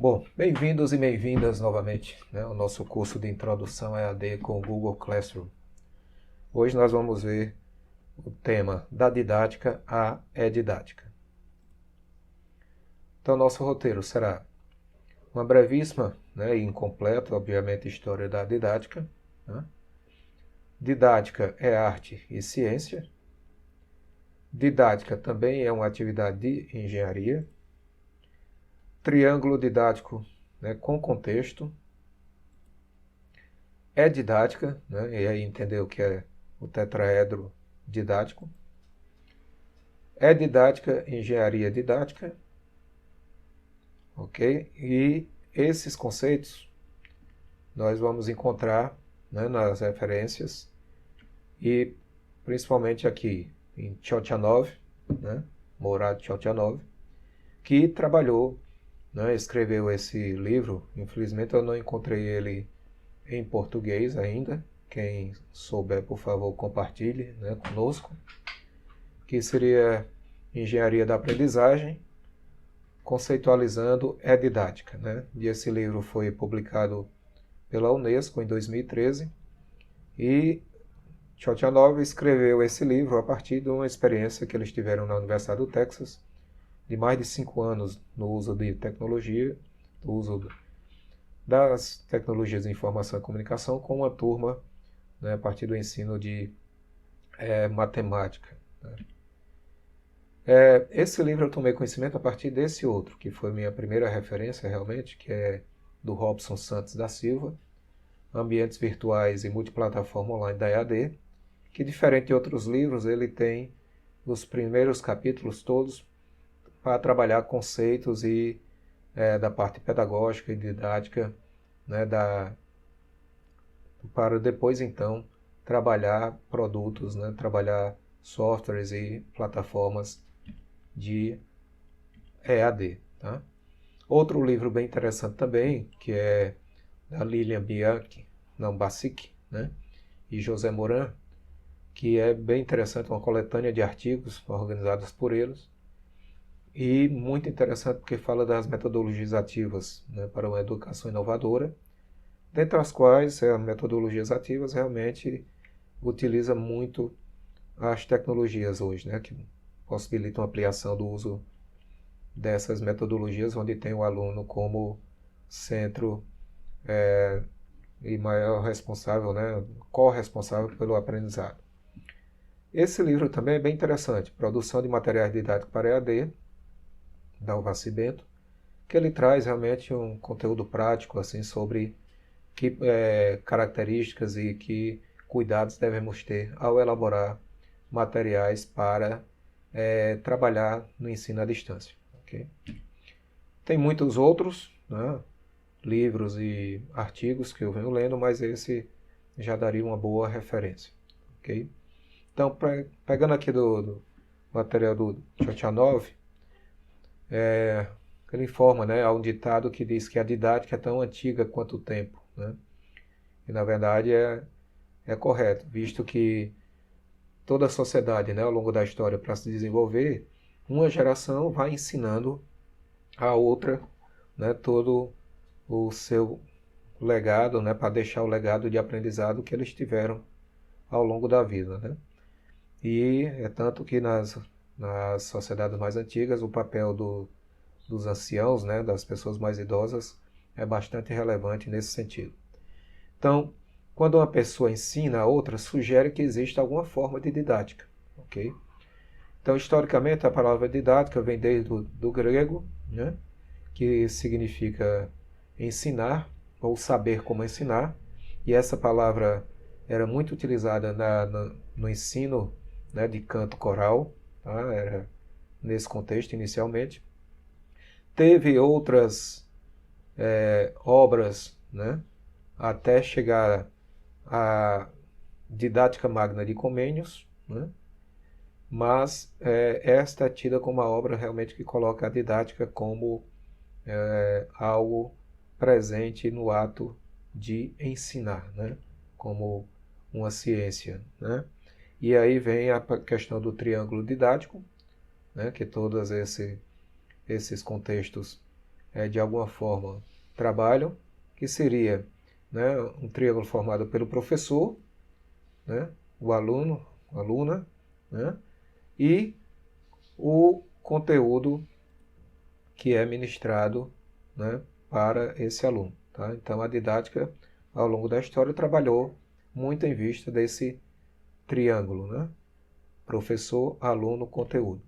Bom, bem-vindos e bem-vindas novamente, ao nosso curso de Introdução EAD com o Google Classroom. Hoje nós vamos ver o tema da didática à didática. Então, nosso roteiro será uma brevíssima e incompleta, obviamente, história da didática. Didática é arte e ciência. Didática também é uma atividade de engenharia. Triângulo didático com contexto. É didática, e aí entender o que é o tetraedro didático. É didática, engenharia didática, ok? E esses conceitos nós vamos encontrar nas referências e principalmente aqui em Tchotchanov, Mourad Tchotchanov, que trabalhou, escreveu esse livro. Infelizmente eu não encontrei ele em português ainda. Quem souber, por favor, compartilhe conosco. Que seria Engenharia da Aprendizagem, conceitualizando didática. E esse livro foi publicado pela Unesco em 2013 e Tchotchanov escreveu esse livro a partir de uma experiência que eles tiveram na Universidade do Texas, de mais de 5 anos no uso de tecnologia, do uso das tecnologias de informação e comunicação com uma turma a partir do ensino de matemática. Esse livro eu tomei conhecimento a partir desse outro, que foi minha primeira referência realmente, que é do Robson Santos da Silva, Ambientes Virtuais e Multiplataforma Online da EAD, que diferente de outros livros, ele tem os primeiros capítulos todos para trabalhar conceitos e da parte pedagógica e didática, para depois então trabalhar produtos, trabalhar softwares e plataformas de EAD. Tá? Outro livro bem interessante também, que é da Lilian Basic, e José Moran, que é bem interessante, uma coletânea de artigos organizados por eles, e muito interessante porque fala das metodologias ativas para uma educação inovadora, dentre as quais as metodologias ativas realmente utiliza muito as tecnologias hoje, que possibilitam a ampliação do uso dessas metodologias, onde tem o aluno como centro e maior responsável, corresponsável pelo aprendizado. Esse livro também é bem interessante, Produção de Materiais Didáticos para EAD, da Alvaci Bento, que ele traz realmente um conteúdo prático assim, sobre que características e que cuidados devemos ter ao elaborar materiais para trabalhar no ensino à distância. Okay? Tem muitos outros livros e artigos que eu venho lendo, mas esse já daria uma boa referência. Okay? Então, pegando aqui do material do Tchotchanov, ele informa, há um ditado que diz que a didática é tão antiga quanto o tempo. E, na verdade, é correto, visto que toda a sociedade, ao longo da história, para se desenvolver, uma geração vai ensinando a outra todo o seu legado, para deixar o legado de aprendizado que eles tiveram ao longo da vida. E é tanto que nas sociedades mais antigas, o papel dos anciãos, das pessoas mais idosas, é bastante relevante nesse sentido. Então, quando uma pessoa ensina a outra, sugere que exista alguma forma de didática. Okay? Então, historicamente, a palavra didática vem desde do grego, que significa ensinar ou saber como ensinar, e essa palavra era muito utilizada no ensino de canto coral, tá? Era nesse contexto inicialmente. Teve outras obras, até chegar à Didática Magna de Comênios, mas esta é tida como uma obra realmente que coloca a didática como algo presente no ato de ensinar, como uma ciência. E aí vem a questão do triângulo didático, que todos esses contextos de alguma forma trabalham, que seria, né, um triângulo formado pelo professor, né, o aluno, a aluna, né, e o conteúdo que é ministrado, né, para esse aluno. Tá? Então a didática, ao longo da história, trabalhou muito em vista desse triângulo, né? Professor, aluno, conteúdo.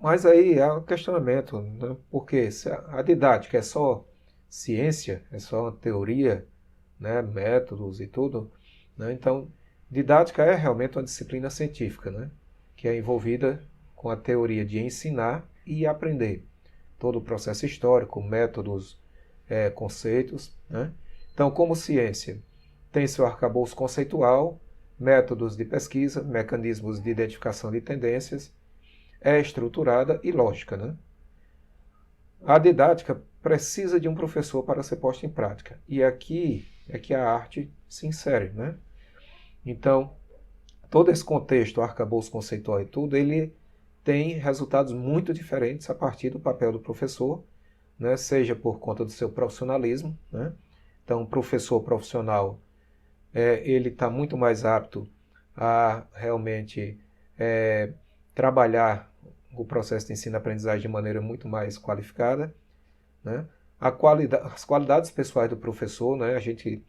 Mas aí há um questionamento, né? Porque se a didática é só ciência, é só uma teoria, né? Métodos e tudo, né? Então, didática é realmente uma disciplina científica, né? Que é envolvida com a teoria de ensinar e aprender. Todo o processo histórico, métodos, conceitos, né? Então, como ciência, tem seu arcabouço conceitual, métodos de pesquisa, mecanismos de identificação de tendências, é estruturada e lógica, né? A didática precisa de um professor para ser posta em prática. E aqui é que a arte se insere, né? Então, todo esse contexto, arcabouço conceitual e tudo, ele tem resultados muito diferentes a partir do papel do professor, né? Seja por conta do seu profissionalismo, né? Então, o professor profissional, ele está muito mais apto a realmente trabalhar o processo de ensino-aprendizagem de maneira muito mais qualificada, né? As qualidades pessoais do professor, né? A gente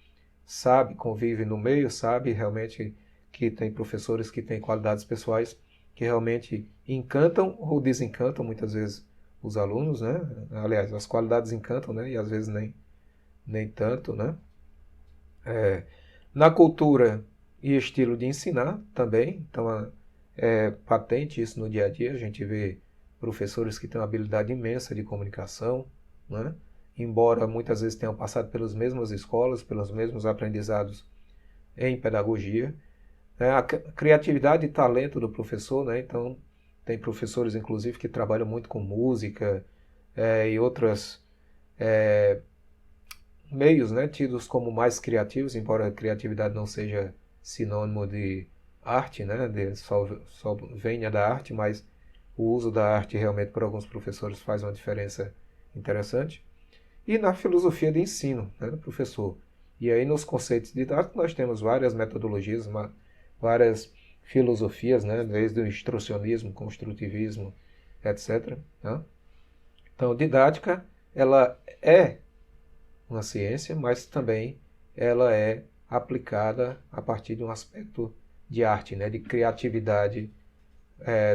sabe, convive no meio, sabe realmente que tem professores que têm qualidades pessoais que realmente encantam ou desencantam muitas vezes os alunos, né? Aliás, as qualidades encantam, né? E às vezes nem tanto, né? Na cultura e estilo de ensinar também, então é patente isso no dia a dia, a gente vê professores que têm uma habilidade imensa de comunicação, né? Embora muitas vezes tenham passado pelas mesmas escolas, pelos mesmos aprendizados em pedagogia. A criatividade e talento do professor, né? Então, tem professores, inclusive, que trabalham muito com música e outros meios, né? Tidos como mais criativos, embora a criatividade não seja sinônimo de arte, né? Só venha da arte, mas o uso da arte realmente por alguns professores faz uma diferença interessante. E na filosofia de ensino, né, do professor. E aí nos conceitos didáticos nós temos várias metodologias, várias filosofias, né, desde o instrucionismo, construtivismo, etc. Né? Então, didática, ela é uma ciência, mas também ela é aplicada a partir de um aspecto de arte, né, de criatividade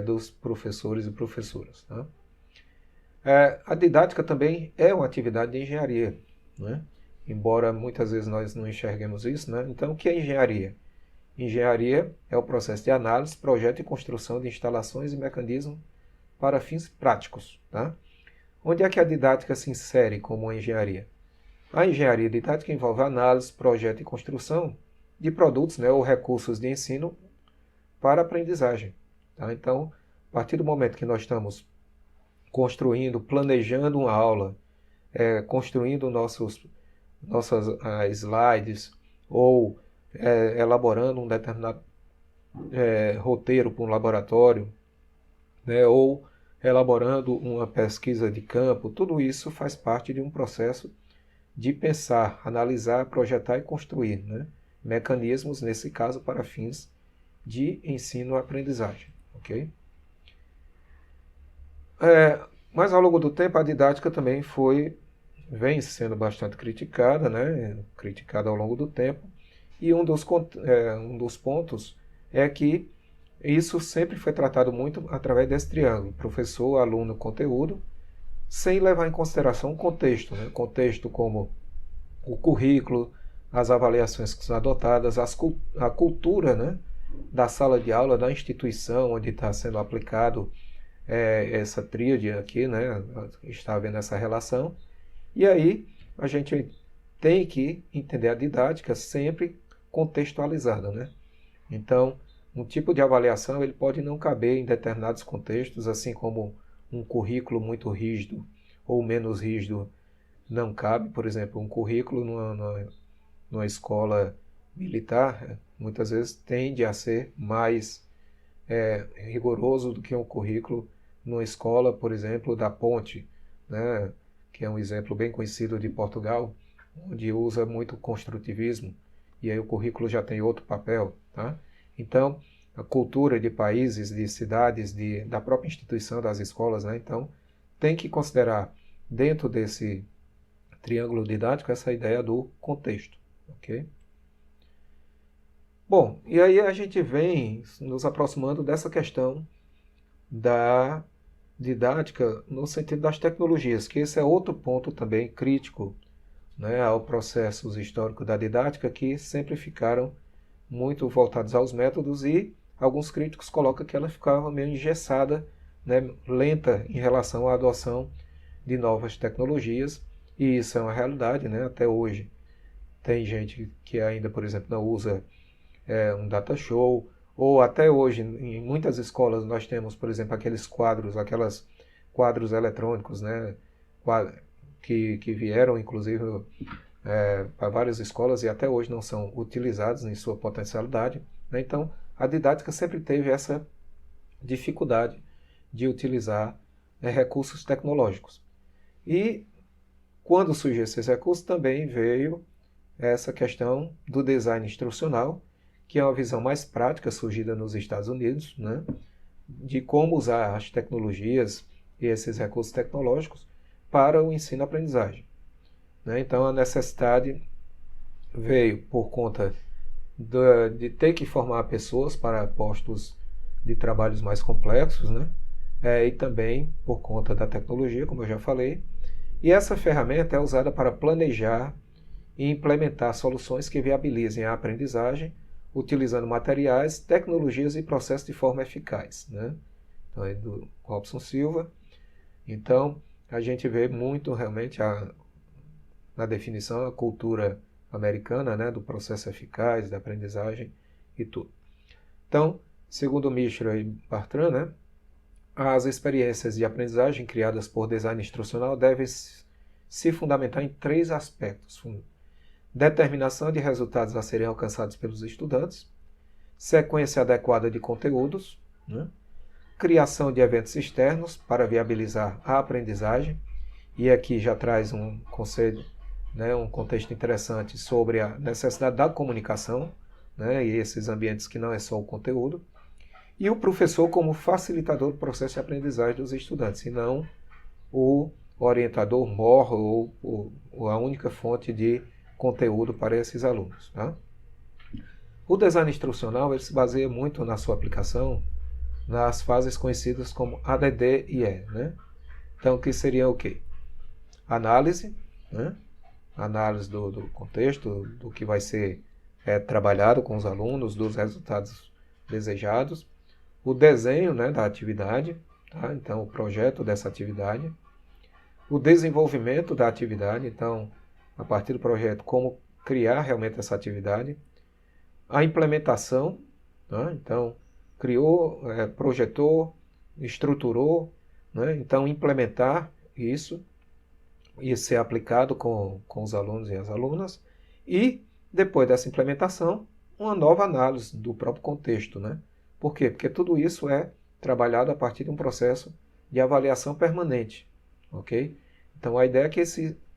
dos professores e professoras. Né? A didática também é uma atividade de engenharia, né? Embora muitas vezes nós não enxerguemos isso, né? Então, o que é engenharia? Engenharia é o processo de análise, projeto e construção de instalações e mecanismos para fins práticos. Tá? Onde é que a didática se insere como uma engenharia? A engenharia didática envolve análise, projeto e construção de produtos, né, ou recursos de ensino para aprendizagem. Tá? Então, a partir do momento que nós estamos construindo, planejando uma aula, construindo nossas slides ou elaborando um determinado roteiro para um laboratório, né, ou elaborando uma pesquisa de campo, tudo isso faz parte de um processo de pensar, analisar, projetar e construir, né, mecanismos, nesse caso, para fins de ensino-aprendizagem. Ok? Mas ao longo do tempo a didática também vem sendo bastante criticada, né? Criticada ao longo do tempo. E um dos pontos é que isso sempre foi tratado muito através desse triângulo, professor, aluno, conteúdo, sem levar em consideração o contexto, né? Contexto como o currículo, as avaliações que são adotadas, a cultura, né? Da sala de aula, da instituição onde está sendo aplicado essa tríade aqui, né? Está havendo essa relação. E aí a gente tem que entender a didática sempre contextualizada, né? Então, um tipo de avaliação ele pode não caber em determinados contextos, assim como um currículo muito rígido ou menos rígido não cabe. Por exemplo, um currículo numa escola militar muitas vezes tende a ser mais rigoroso do que um currículo numa escola, por exemplo, da Ponte, né, que é um exemplo bem conhecido de Portugal, onde usa muito construtivismo, e aí o currículo já tem outro papel, tá? Então, a cultura de países, de cidades, da própria instituição das escolas, né? Então, tem que considerar dentro desse triângulo didático essa ideia do contexto, ok? Bom, e aí a gente vem nos aproximando dessa questão da didática no sentido das tecnologias, que esse é outro ponto também crítico, né, ao processos históricos da didática, que sempre ficaram muito voltados aos métodos e alguns críticos colocam que ela ficava meio engessada, né, lenta em relação à adoção de novas tecnologias, e isso é uma realidade, né, até hoje. Tem gente que ainda, por exemplo, não usa um data show, ou até hoje, em muitas escolas, nós temos, por exemplo, aquelas quadros eletrônicos, né, que vieram, inclusive, para várias escolas e até hoje não são utilizados em sua potencialidade, né? Então, a didática sempre teve essa dificuldade de utilizar recursos tecnológicos. E quando surgiu esses recursos, também veio essa questão do design instrucional, que é uma visão mais prática surgida nos Estados Unidos, né, de como usar as tecnologias e esses recursos tecnológicos para o ensino-aprendizagem. Né? Então, a necessidade veio por conta de ter que formar pessoas para postos de trabalhos mais complexos, né? E também por conta da tecnologia, como eu já falei. E essa ferramenta é usada para planejar e implementar soluções que viabilizem a aprendizagem, utilizando materiais, tecnologias e processos de forma eficaz. Né? Então, é do Robson Silva. Então, a gente vê muito realmente na definição a cultura americana, né, do processo eficaz, da aprendizagem e tudo. Então, segundo Mishra e Bartran, né, as experiências de aprendizagem criadas por design instrucional devem se fundamentar em 3 aspectos: determinação de resultados a serem alcançados pelos estudantes, sequência adequada de conteúdos, né, criação de eventos externos para viabilizar a aprendizagem, e aqui já traz um conceito, né, um contexto interessante sobre a necessidade da comunicação, né, e esses ambientes que não é só o conteúdo, e o professor como facilitador do processo de aprendizagem dos estudantes, e não o orientador mor ou a única fonte de conteúdo para esses alunos. Tá? O design instrucional ele se baseia muito na sua aplicação nas fases conhecidas como ADD e E. Né? Então, que seria o quê? Análise, né? Análise do contexto, do que vai ser trabalhado com os alunos, dos resultados desejados, o desenho, né, da atividade, tá? Então o projeto dessa atividade, o desenvolvimento da atividade, então a partir do projeto como criar realmente essa atividade, a implementação, né? Então criou, projetou, estruturou, né? Então implementar isso e ser aplicado com os alunos e as alunas, e depois dessa implementação, uma nova análise do próprio contexto, né? Por quê? Porque tudo isso é trabalhado a partir de um processo de avaliação permanente, ok? Então a ideia é que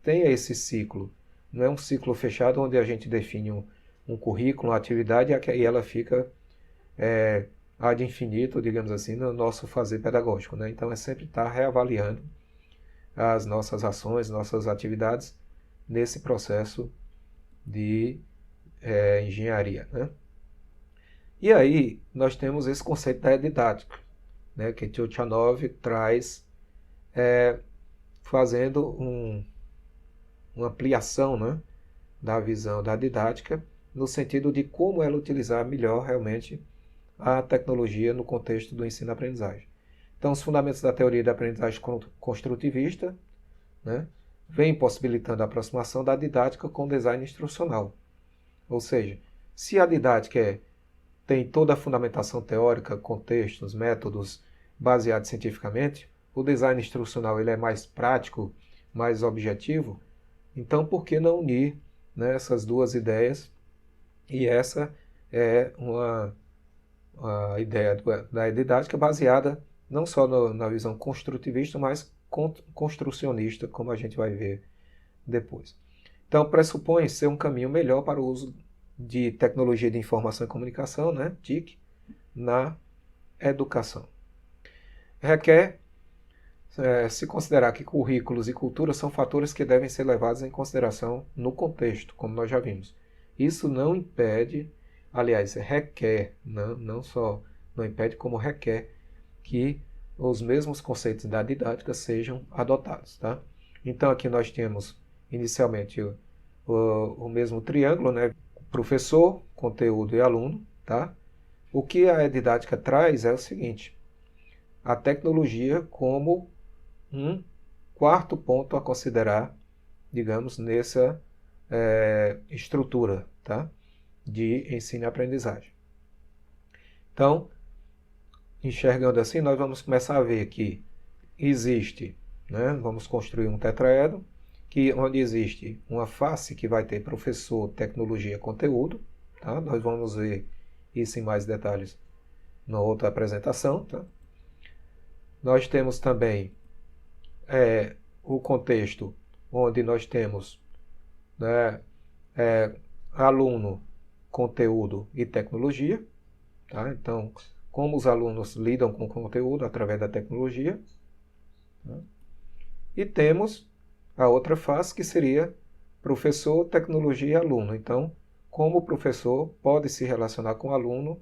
tenha esse ciclo, não é um ciclo fechado onde a gente define um currículo, uma atividade e ela fica ad infinito, digamos assim, no nosso fazer pedagógico, né? Então é sempre estar reavaliando as nossas ações, nossas atividades nesse processo de engenharia, né? E aí nós temos esse conceito da didática, né, que Turchanov traz fazendo uma ampliação, né, da visão da didática no sentido de como ela utilizar melhor realmente a tecnologia no contexto do ensino-aprendizagem. Então, os fundamentos da teoria da aprendizagem construtivista, né, vem possibilitando a aproximação da didática com o design instrucional. Ou seja, se a didática tem toda a fundamentação teórica, contextos, métodos baseados cientificamente, o design instrucional ele é mais prático, mais objetivo, então por que não unir, né, essas duas ideias? E essa é uma ideia da didática baseada não só na visão construtivista, mas construcionista, como a gente vai ver depois. Então, pressupõe ser um caminho melhor para o uso de tecnologia de informação e comunicação, né, TIC, na educação. Requer se considerar que currículos e cultura são fatores que devem ser levados em consideração no contexto, como nós já vimos. Isso não impede, aliás, requer, não só não impede, como requer que os mesmos conceitos da didática sejam adotados. Tá? Então, aqui nós temos, inicialmente, o mesmo triângulo, né? Professor, conteúdo e aluno. Tá? O que a didática traz é o seguinte: a tecnologia como um quarto ponto a considerar, digamos, nessa estrutura, tá? De ensino e aprendizagem. Então, enxergando assim, nós vamos começar a ver que existe, né? Vamos construir um tetraedro, onde existe uma face que vai ter professor, tecnologia, conteúdo. Tá? Nós vamos ver isso em mais detalhes na outra apresentação. Tá? Nós temos também o contexto onde nós temos, né, aluno, conteúdo e tecnologia. Tá? Então, como os alunos lidam com o conteúdo através da tecnologia. Tá? E temos a outra face que seria professor, tecnologia e aluno. Então, como o professor pode se relacionar com o aluno,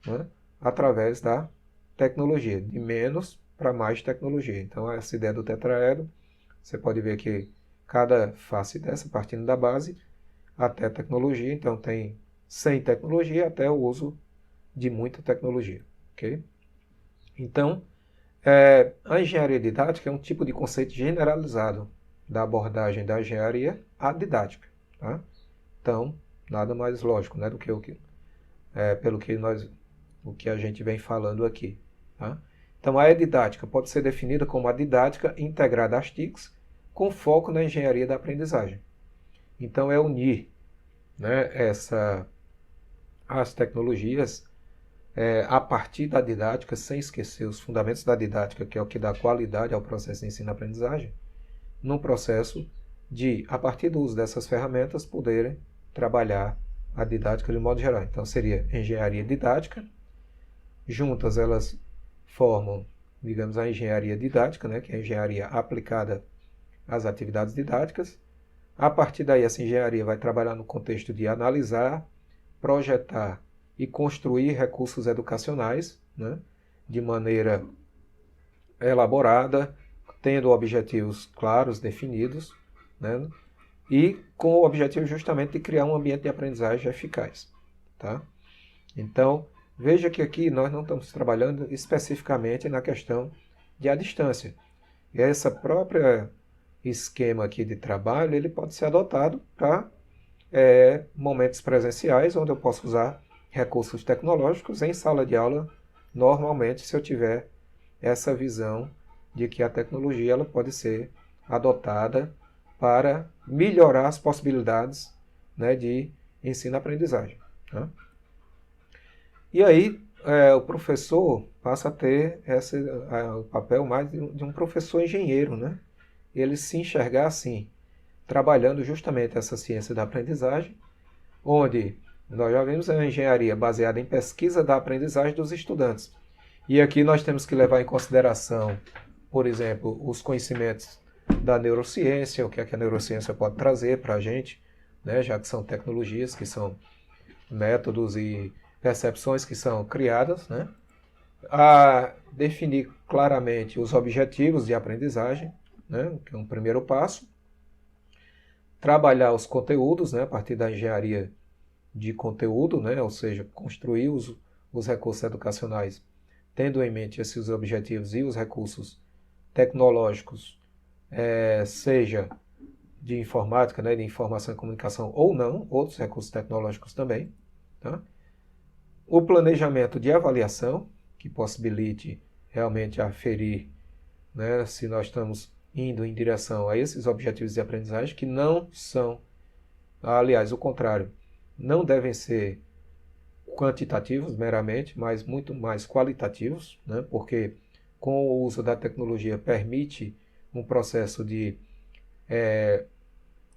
né, através da tecnologia, de menos para mais tecnologia. Então, essa ideia do tetraedro, você pode ver que cada face dessa, partindo da base até tecnologia, então tem sem tecnologia até o uso de muita tecnologia. Okay? Então, a engenharia didática é um tipo de conceito generalizado da abordagem da engenharia à didática. Tá? Então, nada mais lógico, né, do que o que a gente vem falando aqui. Tá? Então, a didática pode ser definida como a didática integrada às TICs com foco na engenharia da aprendizagem. Então, é unir, né, as tecnologias a partir da didática, sem esquecer os fundamentos da didática, que é o que dá qualidade ao processo de ensino-aprendizagem, num processo de, a partir do uso dessas ferramentas, poderem trabalhar a didática de modo geral. Então, seria engenharia didática. Juntas, elas formam, digamos, a engenharia didática, né, que é a engenharia aplicada às atividades didáticas. A partir daí, essa engenharia vai trabalhar no contexto de analisar, projetar e construir recursos educacionais, né, de maneira elaborada, tendo objetivos claros, definidos, né, e com o objetivo justamente de criar um ambiente de aprendizagem eficaz. Tá? Então, veja que aqui nós não estamos trabalhando especificamente na questão de a distância. E esse próprio esquema aqui de trabalho, ele pode ser adotado para momentos presenciais, onde eu posso usar recursos tecnológicos em sala de aula, normalmente, se eu tiver essa visão de que a tecnologia ela pode ser adotada para melhorar as possibilidades, né, de ensino-aprendizagem. Tá? E aí, o professor passa a ter o papel mais de um professor engenheiro, né? Ele se enxergar assim, trabalhando justamente essa ciência da aprendizagem, onde nós já vimos a engenharia baseada em pesquisa da aprendizagem dos estudantes. E aqui nós temos que levar em consideração, por exemplo, os conhecimentos da neurociência, o que é que a neurociência pode trazer para a gente, né, já que são tecnologias, que são métodos e percepções que são criadas, né, a definir claramente os objetivos de aprendizagem, né, que é um primeiro passo, trabalhar os conteúdos, né, a partir da engenharia de conteúdo, né, ou seja, construir os recursos educacionais tendo em mente esses objetivos e os recursos tecnológicos, seja de informática, né, de informação e comunicação ou não, outros recursos tecnológicos também. Tá? O planejamento de avaliação, que possibilite realmente aferir, né, se nós estamos indo em direção a esses objetivos de aprendizagem, que não são, aliás, o contrário, não devem ser quantitativos meramente, mas muito mais qualitativos, né, porque com o uso da tecnologia, permite um processo de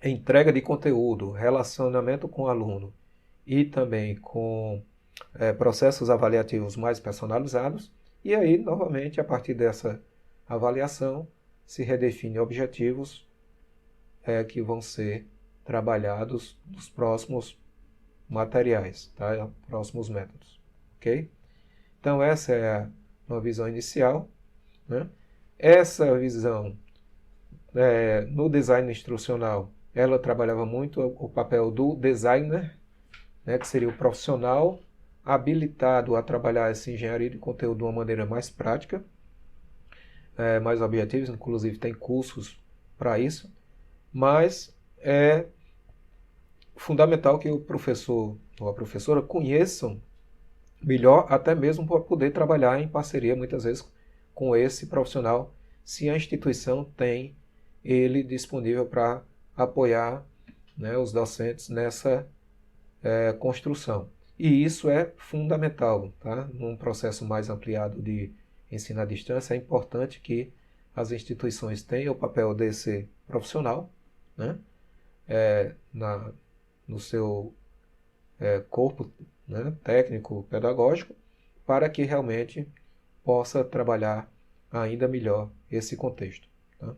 entrega de conteúdo, relacionamento com o aluno e também com processos avaliativos mais personalizados. E aí, novamente, a partir dessa avaliação, se redefine objetivos que vão ser trabalhados nos próximos materiais, tá? Próximos métodos, ok? Então essa é uma visão inicial, né? Essa visão no design instrucional, ela trabalhava muito o papel do designer, né, que seria o profissional habilitado a trabalhar essa engenharia de conteúdo de uma maneira mais prática, mais objetiva, inclusive tem cursos para isso, mas é fundamental que o professor ou a professora conheçam melhor, até mesmo para poder trabalhar em parceria, muitas vezes, com esse profissional, se a instituição tem ele disponível para apoiar, né, os docentes nessa construção. E isso é fundamental, tá? Num processo mais ampliado de ensino à distância, é importante que as instituições tenham o papel desse profissional, né, no seu corpo, né, técnico, pedagógico, para que realmente possa trabalhar ainda melhor esse contexto. Tá?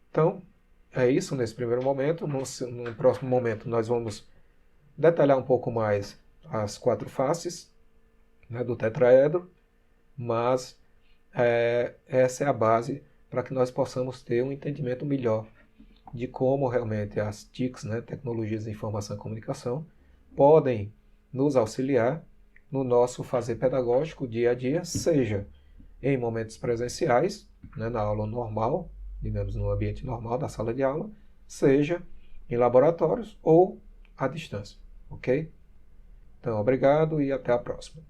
Então, é isso nesse primeiro momento. No próximo momento, nós vamos detalhar um pouco mais as 4 faces, né, do tetraedro, mas essa é a base para que nós possamos ter um entendimento melhor de como realmente as TICs, né, Tecnologias de Informação e Comunicação, podem nos auxiliar no nosso fazer pedagógico dia a dia, seja em momentos presenciais, né, na aula normal, digamos no ambiente normal da sala de aula, seja em laboratórios ou à distância, ok? Então, obrigado e até a próxima.